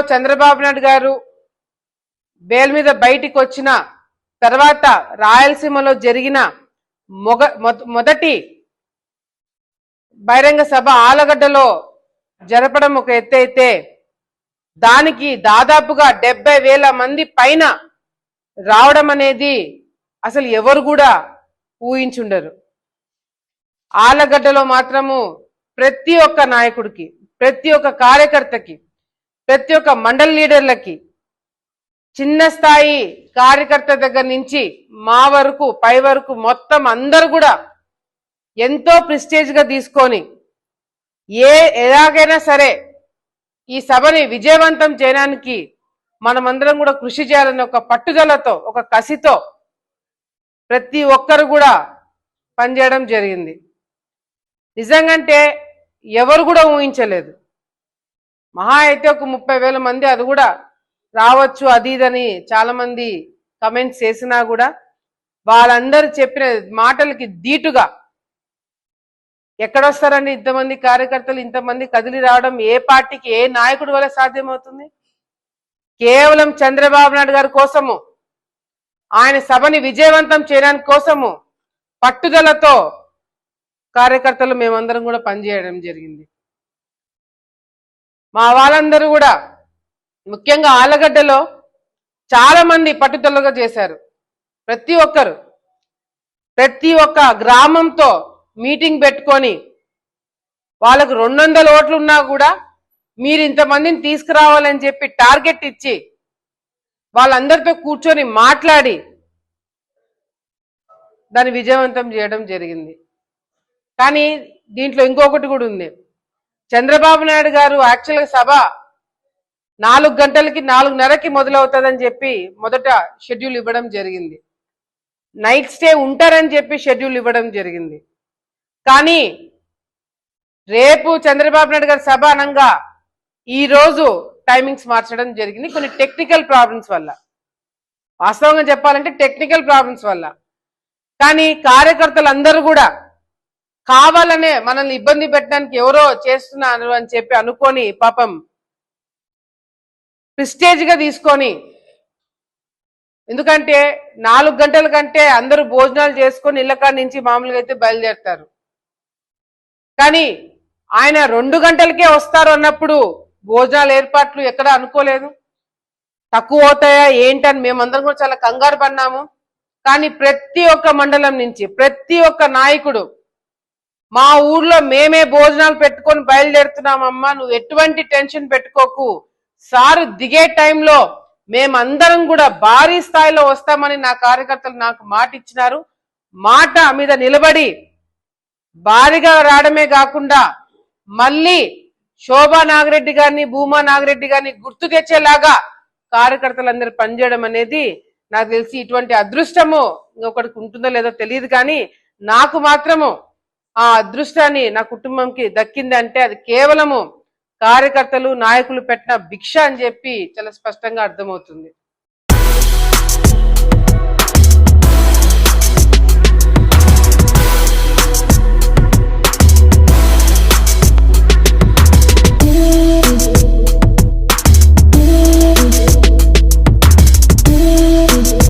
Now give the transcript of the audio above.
చంద్రబాబు నాయుడు గారు బెయిల్ మీద బయటికి వచ్చిన తర్వాత రాయలసీమలో జరిగిన మొదటి బహిరంగ సభ ఆలగడ్డలో జరపడం ఒక ఎత్తు అయితే దానికి దాదాపుగా 70,000 మంది పైన రావడం అనేది అసలు ఎవరు కూడా ఊహించుండరు. ఆలగడ్డలో మాత్రము ప్రతి ఒక్క నాయకుడికి, ప్రతి ఒక్క కార్యకర్తకి, ప్రతి ఒక్క మండల లీడర్లకి, చిన్న స్థాయి కార్యకర్త దగ్గర నుంచి మా వరకు పై వరకు మొత్తం అందరూ కూడా ఎంతో ప్రెస్టేజ్ గా తీసుకొని ఎలాగైనా సరే ఈ సభని విజయవంతం చేయడానికి మనమందరం కూడా కృషి చేయాలని ఒక పట్టుదలతో, ఒక కసితో ప్రతి ఒక్కరు కూడా పనిచేయడం జరిగింది. నిజంగంటే ఎవరు కూడా ఊహించలేదు. మహా అయితే ఒక 30,000 మంది, అది కూడా రావచ్చు అది ఇదని చాలా మంది కమెంట్స్ చేసినా కూడా వాళ్ళందరూ చెప్పిన మాటలకి ధీటుగా ఎక్కడొస్తారండి ఇంతమంది కార్యకర్తలు, ఇంతమంది కదిలి రావడం? ఏ పార్టీకి, ఏ నాయకుడి వల్ల సాధ్యమవుతుంది? కేవలం చంద్రబాబు నాయుడు గారి కోసము, ఆయన సభని విజయవంతం చేయడానికి కోసము పట్టుదలతో కార్యకర్తలు మేమందరం కూడా పనిచేయడం జరిగింది. మా వాళ్ళందరూ కూడా ముఖ్యంగా ఆలగడ్డలో చాలా మంది పట్టుదలగా చేశారు. ప్రతి ఒక్కరు ప్రతి ఒక్క గ్రామంతో మీటింగ్ పెట్టుకొని వాళ్ళకు 200 ఓట్లు ఉన్నా కూడా మీరు ఇంతమందిని తీసుకురావాలని చెప్పి టార్గెట్ ఇచ్చి వాళ్ళందరితో కూర్చొని మాట్లాడి దాన్ని విజయవంతం చేయడం జరిగింది. కానీ దీంట్లో ఇంకొకటి కూడా ఉంది. చంద్రబాబు నాయుడు గారు యాక్చువల్గా సభ 4 గంటలకి 4:30కి మొదలవుతుందని చెప్పి మొదట షెడ్యూల్ ఇవ్వడం జరిగింది. నైట్ స్టే ఉంటారని చెప్పి షెడ్యూల్ ఇవ్వడం జరిగింది. కానీ రేపు చంద్రబాబు నాయుడు గారి సభ అనంగా ఈ రోజు టైమింగ్స్ మార్చడం జరిగింది, కొన్ని టెక్నికల్ ప్రాబ్లమ్స్ వల్ల. వాస్తవంగా చెప్పాలంటే టెక్నికల్ ప్రాబ్లమ్స్ వల్ల. కానీ కార్యకర్తలందరూ కూడా కావాలనే మనల్ని ఇబ్బంది పెట్టడానికి ఎవరో చేస్తున్నారు అని చెప్పి అనుకొని పాపం ప్రెస్టేజ్ గా తీసుకొని, ఎందుకంటే 4 గంటల కంటే అందరూ భోజనాలు చేసుకొని ఇళ్ళకాడ నుంచి మామూలుగా అయితే బయలుదేరుతారు. కానీ ఆయన 2 గంటలకే వస్తారు అన్నప్పుడు భోజనాల ఏర్పాట్లు ఎక్కడ అనుకోలేదు. తక్కువ అవుతాయా ఏంటని మేమందరం కూడా చాలా కంగారు పడినాము. కానీ ప్రతి ఒక్క మండలం నుంచి ప్రతి ఒక్క నాయకుడు మా ఊర్లో మేమే భోజనాలు పెట్టుకొని బయలుదేరుతున్నామమ్మా, నువ్వు ఎటువంటి టెన్షన్ పెట్టుకోకు, సారు దిగే టైంలో మేమందరం కూడా భారీ స్థాయిలో వస్తామని నా కార్యకర్తలు నాకు మాట ఇచ్చినారు. మాట మీద నిలబడి భారీగా రావడమే కాకుండా మళ్ళీ శోభా నాగిరెడ్డి గారిని, భూమా నాగిరెడ్డి గారిని గుర్తు తెచ్చేలాగా కార్యకర్తలందరూ పనిచేయడం అనేది నాకు తెలిసి ఇటువంటి అదృష్టము ఇంకొకటికి ఉంటుందో లేదో తెలియదు. కానీ నాకు మాత్రము ఆ అదృష్టాన్ని నా కుటుంబంకి దక్కింది అంటే అది కేవలము కార్యకర్తలు, నాయకులు పెట్టిన భిక్ష అని చెప్పి చాలా స్పష్టంగా అర్థమవుతుంది.